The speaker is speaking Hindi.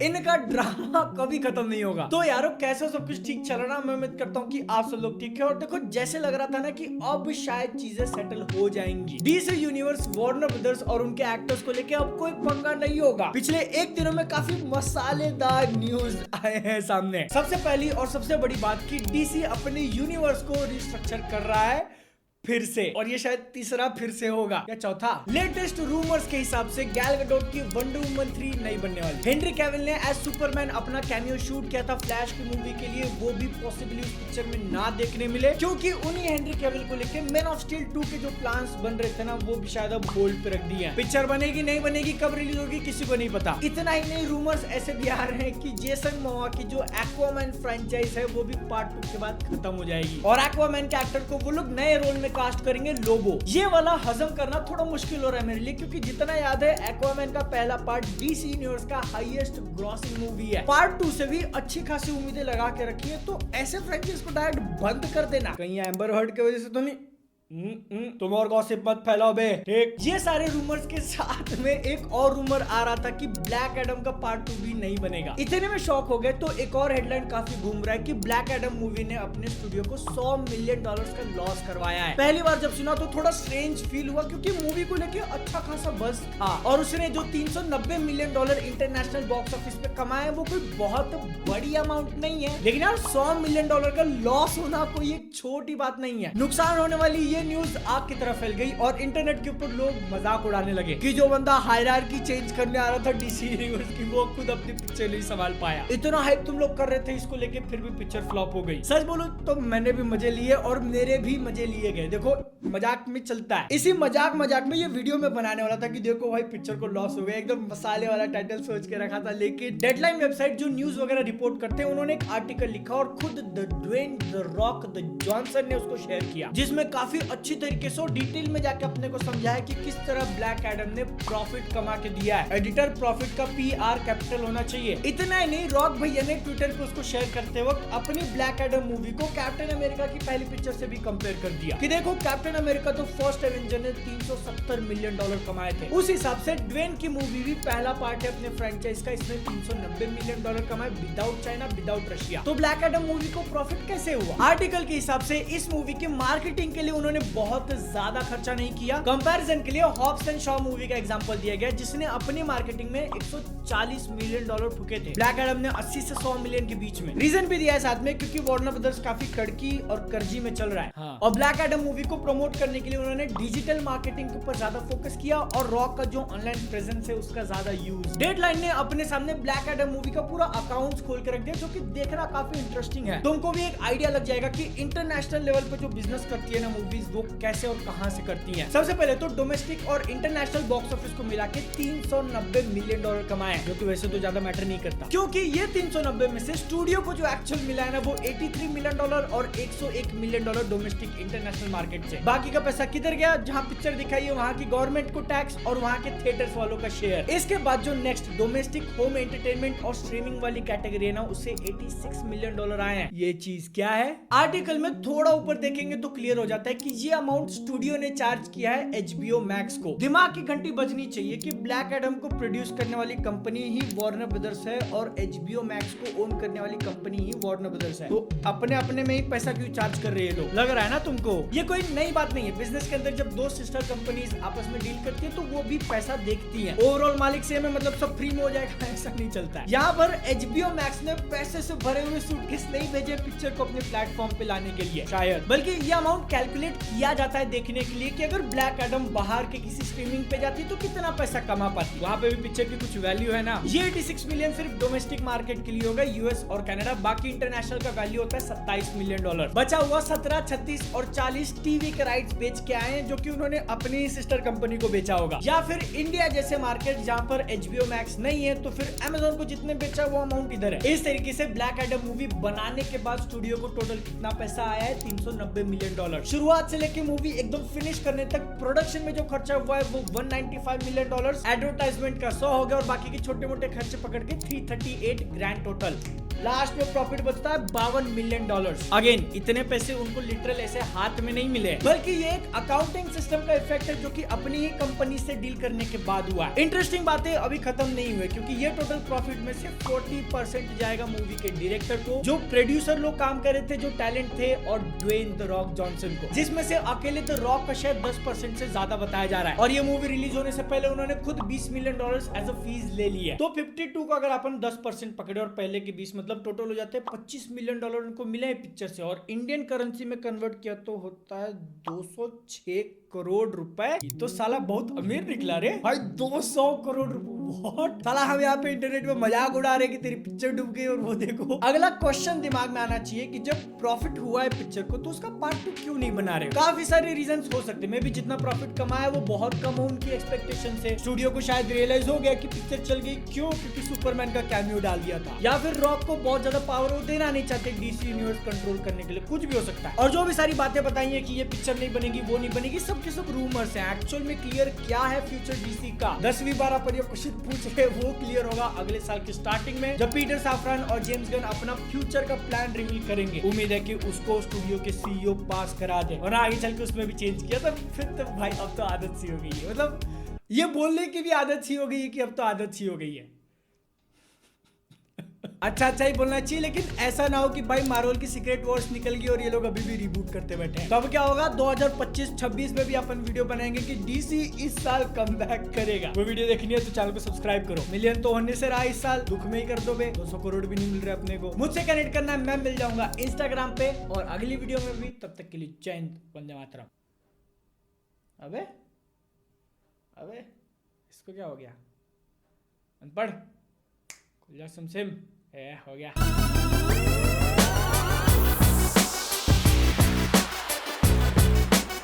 इनका ड्रामा कभी खत्म नहीं होगा। तो यारो कैसे सब कुछ ठीक चल रहा है, मैं उम्मीद करता हूँ कि आप सब लोग ठीक है। और देखो जैसे लग रहा था ना कि अब शायद चीजें सेटल हो जाएंगी। डीसी यूनिवर्स, वार्नर ब्रदर्स और उनके एक्टर्स को लेके अब कोई पंगा नहीं होगा। पिछले एक दिनों में काफी मसालेदार न्यूज आए हैं सामने। सबसे पहली और सबसे बड़ी बात कि डीसी अपने यूनिवर्स को रिस्ट्रक्चर कर रहा है फिर से, और ये शायद तीसरा फिर से होगा या चौथा। लेटेस्ट रूमर्स के हिसाब से गैल गडोट की वंडर वुमन 3 नहीं बनने वाली। हेनरी कैविल ने एज सुपरमैन अपना कैमियो शूट किया था फ्लैश की मूवी के लिए, वो भी पॉसिबली उस पिक्चर में ना देखने मिले क्योंकि उन्हीं हेनरी कैविल को लेके मैन ऑफ स्टील 2 के जो प्लान्स बन रहे थे ना, वो भी शायद अब होल्ड पे रख दिए हैं। पिक्चर बनेगी नहीं बनेगी, कब रिलीज होगी, किसी को नहीं पता। इतना ही नहीं, रूमर्स ऐसे भी आ रहे हैं कि जेसन मोमोआ की जो एक्वामैन फ्रेंचाइज है वो भी पार्ट 2 के बाद खत्म हो जाएगी और एक्वामैन के एक्टर को वो लोग नए रोल में कास्ट करेंगे, लोबो। ये वाला हजम करना थोड़ा मुश्किल हो रहा है मेरे लिए क्योंकि जितना याद है एक्वामैन का पहला पार्ट डीसी यूनिवर्स का हाईएस्ट ग्रॉसिंग मूवी है। पार्ट 2 से भी अच्छी खासी उम्मीदें लगा के रखी है, तो ऐसे फ्रेंचाइज को डायरेक्ट बंद कर देना कहीं एम्बर हर्ड की वजह से तो नहीं। तुम और गॉसिप मत फैलाओ बे, ठीक। ये सारे रूमर्स के साथ में एक और रूमर आ रहा था कि ब्लैक एडम का पार्ट 2 भी नहीं बनेगा। इतने में शॉक हो गए तो एक और हेडलाइन काफी घूम रहा है कि ब्लैक एडम मूवी ने अपने स्टूडियो को $100 मिलियन का लॉस करवाया है। पहली बार जब सुना तो थोड़ा स्ट्रेंज फील हुआ क्योंकि मूवी को लेके अच्छा खासा बज़ था और उसने जो $390 मिलियन इंटरनेशनल बॉक्स ऑफिस पे कमाया वो कोई बहुत बड़ी अमाउंट नहीं है, लेकिन यार $100 मिलियन का लॉस होना कोई एक छोटी बात नहीं है। नुकसान होने वाली ये न्यूज आग की तरफ फैल गई और इंटरनेट के ऊपर लोग मजाक उड़ाने लगे कि जो बंदा हायरार्की चेंज करने आ रहा था डीसी यूनिवर्स की, वो खुद अपनी पिक्चर नहीं संभाल पाया। इतना हाइप तुम लोग कर रहे थे इसको लेके, फिर भी पिक्चर फ्लॉप हो गई। सच बोलो तो मैंने भी मजे लिए और मेरे भी मजे लिए गए। देखो मजाक में चलता है, इसी मजाक में ये वीडियो में बनाने वाला था कि देखो भाई पिक्चर को लॉस हो गया, एकदम मसाले वाला टाइटल सोच के रखा था, लेकिन डेडलाइन वेबसाइट जो न्यूज वगैरह रिपोर्ट करते हैं उन्होंने एक आर्टिकल लिखा और खुद Dwayne the Rock the Johnson ने उसको शेयर किया जिसमें काफी अच्छी तरीके से डिटेल में जाके अपने को समझाया कि किस तरह ब्लैक एडम ने प्रॉफिट कमा के दिया है। एडिटर प्रॉफिट का PR कैपिटल होना चाहिए। इतना ही नहीं, रॉक भैया ने ट्विटर पे उसको शेयर करते वक्त अपनी ब्लैक एडम मूवी को कैप्टन अमेरिका की पहली पिक्चर से भी कंपेयर कर दिया कि देखो कैप्टन अमेरिका तो फर्स्ट एवेंजर ने $370 मिलियन कमाए थे, उस हिसाब से ड्वेन की मूवी भी पहला पार्ट है अपने फ्रेंचाइज का, इसने $390 मिलियन कमाए विदाउट चाइना विदाउट रशिया। तो ब्लैक एडम मूवी को प्रॉफिट कैसे हुआ? आर्टिकल के हिसाब से इस मूवी की मार्केटिंग के लिए उन्होंने बहुत ज्यादा खर्चा नहीं किया। कंपैरिजन के लिए हॉब्स एंड शॉ मूवी का एग्जांपल दिया गया जिसने अपनी मार्केटिंग में $140 मिलियन फूके थे, ब्लैक एडम ने 80 से 100 मिलियन के बीच में। रीजन भी दिया है साथ में क्योंकि वार्नर ब्रदर्स काफी कड़की और कर्जी में चल रहा है। हाँ। और ब्लैक एडम मूवी को प्रमोट करने के लिए उन्होंने डिजिटल मार्केटिंग के ऊपर ज्यादा फोकस किया और रॉक का जो ऑनलाइन प्रेजेंस है उसका ज्यादा यूज। डेडलाइन ने अपने सामने ब्लैक एडम मूवी का पूरा अकाउंट खोल के रख दिया जो कि देखना काफी इंटरेस्टिंग है। तुमको भी एक आइडिया लग जाएगा कि इंटरनेशनल लेवल पे जो बिजनेस करती है ना मूवीज, वो कैसे और कहां से करती है। सबसे पहले तो डोमेस्टिक और इंटरनेशनल बॉक्स ऑफिस को मिला के $390 मिलियन कमाए, जो कि वैसे तो ज्यादा मैटर नहीं करता क्योंकि ये 390 में से स्टूडियो को जो एक्चुअल मिला है ना वो $83 मिलियन और $101 मिलियन डोमेस्टिक इंटरनेशनल मार्केट से। बाकी का पैसा किधर गया? जहां पिक्चर दिखाई है वहां की गवर्नमेंट को टैक्स और वहां के थिएटर्स वालों का शेयर। इसके बाद जो नेक्स्ट डोमेस्टिक होम एंटरटेनमेंट और स्ट्रीमिंग वाली कैटेगरी है ना, उससे $86 मिलियन आए हैं। ये चीज क्या है? आर्टिकल में थोड़ा ऊपर देखेंगे तो क्लियर हो जाता है कि ये अमाउंट स्टूडियो ने चार्ज किया है HBO Max को। दिमाग की घंटी बजनी चाहिए कि ब्लैक एडम को प्रोड्यूस करने वाली कंपनी ही वार्नर ब्रदर्स है और HBO Max को ओन करने वाली कंपनी ही वार्नर ब्रदर्स है, तो अपने में ही पैसा क्यों चार्ज कर रहे हैं लोग? लग रहा है ना तुमको? ये कोई नई बात नहीं है। बिजनेस के अंदर जब दो सिस्टर कंपनीज आपस में डील करती है तो वो भी पैसा देखती है। ओवरऑल मालिक से में मतलब सब फ्री में हो जाएगा ऐसा नहीं चलता है। यहाँ पर HBO Max ने पैसे से भरे हुए सूटकेस नहीं भेजे पिक्चर को अपने प्लेटफॉर्म पे लाने के लिए शायद, बल्कि ये अमाउंट कैलकुलेट किया जाता है देखने के लिए कि अगर ब्लैक एडम बाहर के किसी स्ट्रीमिंग पे जाती तो कितना पैसा कमा पाती, वहाँ पे भी पिक्चर की कुछ वैल्यू है ना। ये 86 मिलियन सिर्फ डोमेस्टिक मार्केट के लिए होगा, US और कनाडा। बाकी इंटरनेशनल का वैल्यू होता है $27 मिलियन। बचा हुआ 17, 36 और 40 टीवी के राइट्स बेच के आए हैं जो कि उन्होंने अपनी सिस्टर कंपनी को बेचा होगा, या फिर इंडिया जैसे मार्केट जहाँ पर HBO Max नहीं है तो फिर Amazon को जितने बेचा वो अमाउंट इधर है। इस तरीके से ब्लैक एडम मूवी बनाने के बाद स्टूडियो को टोटल कितना पैसा आया है? $390 मिलियन। शुरुआत से लेके मूवी एकदम फिनिश करने तक प्रोडक्शन में जो खर्चा हुआ है वो $195 मिलियन, एडवर्टाइजमेंट का 100 हो गया और बाकी के छोटे मोटे खर्चे पकड़ के 338 ग्रैंड टोटल। लास्ट में प्रॉफिट बचता है $52 मिलियन। अगेन इतने पैसे उनको लिटरल ऐसे हाथ में नहीं मिले, बल्कि ये एक अकाउंटिंग सिस्टम का इफेक्ट है जो कि अपनी ही कंपनी से डील करने के बाद हुआ है। इंटरेस्टिंग बातें अभी खत्म नहीं हुए, क्योंकि ये टोटल प्रॉफिट में से 40% जाएगा मूवी के डायरेक्टर को, जो प्रोड्यूसर लोग काम कर रहे थे, जो टैलेंट थे, और ड्वेन द रॉक जॉनसन को, जिसमें से अकेले द रॉक का शेयर 10% से ज्यादा बताया जा रहा है। और ये मूवी रिलीज होने से पहले उन्होंने खुद $20 मिलियन एज अ फीस ले ली है। तो 52 का अगर अपन 10% पकड़े और पहले के 20, मतलब टोटल हो जाते हैं $25 मिलियन उनको मिले हैं पिक्चर से, और इंडियन करेंसी में कन्वर्ट किया तो होता है 206 करोड़ रुपए। ये तो साला बहुत अमीर निकला रे भाई, 200 करोड़ रुपए। व्हाट साला, हम यहाँ पे इंटरनेट पे मजाक उड़ा रहे कि तेरी पिक्चर डूब गई और वो देखो। अगला क्वेश्चन दिमाग में आना चाहिए कि जब प्रॉफिट हुआ है पिक्चर को तो उसका पार्ट 2 क्यों नहीं बना रहे? काफी सारे रीजंस हो सकते हैं। मे भी जितना प्रॉफिट कमाया वो बहुत कम हो उनकी एक्सपेक्टेशन से। स्टूडियो को शायद रियलाइज हो गया कि पिक्चर चल गई, क्यों? क्योंकि सुपरमैन का कैमियो डाल दिया था, या फिर रॉक को बहुत ज्यादा पावर वो देना नहीं चाहते डीसी यूनिवर्स कंट्रोल करने के लिए। कुछ भी हो सकता है। और जो भी सारी बातें बताई है कि ये पिक्चर नहीं बनेगी, वो नहीं बनेगी, सब के सब रूमर्स हैं। एक्चुअल में क्लियर क्या है फ्यूचर डीसी का, 10वीं बार पर ये क्वेश्चन पूछ रहे, वो क्लियर होगा अगले साल की स्टार्टिंग में, जब पीटर साफरान और जेम्स गन अपना फ्यूचर का प्लान रिवील करेंगे। उम्मीद है कि उसको स्टूडियो के सीईओ पास करा दे, और आगे चल के उसमें भी चेंज किया तो फिर तो भाई अब तो आदत सी हो गई है। मतलब ये बोलने की भी आदत सी हो गई है कि अब तो आदत सी हो गई है। अच्छा ही बोलना चाहिए, लेकिन ऐसा ना हो कि भाई मार्वल की सीक्रेट वॉर्स निकल गई और ये लोग अभी भी रिबूट करते बैठे हैं। तो अब क्या होगा, 2025-26 में भी अपन वीडियो बनाएंगे कि डीसी इस साल कमबैक करेगा। वो वीडियो देखनी है तो चैनल को सब्सक्राइब करो। मिलियन तो होने से रहा इस साल, दुख में ही कर दो बे, 200 करोड़ भी नहीं मिल रहे अपने को। मुझसे कनेक्ट करना है, मैं मिल जाऊंगा इंस्टाग्राम पे और अगली वीडियो में भी। तब तक के लिए जय हिंद, वंदे मातरम। अबे इसको क्या हो गया? अनपढ़, खुल जा सिम, हो गया।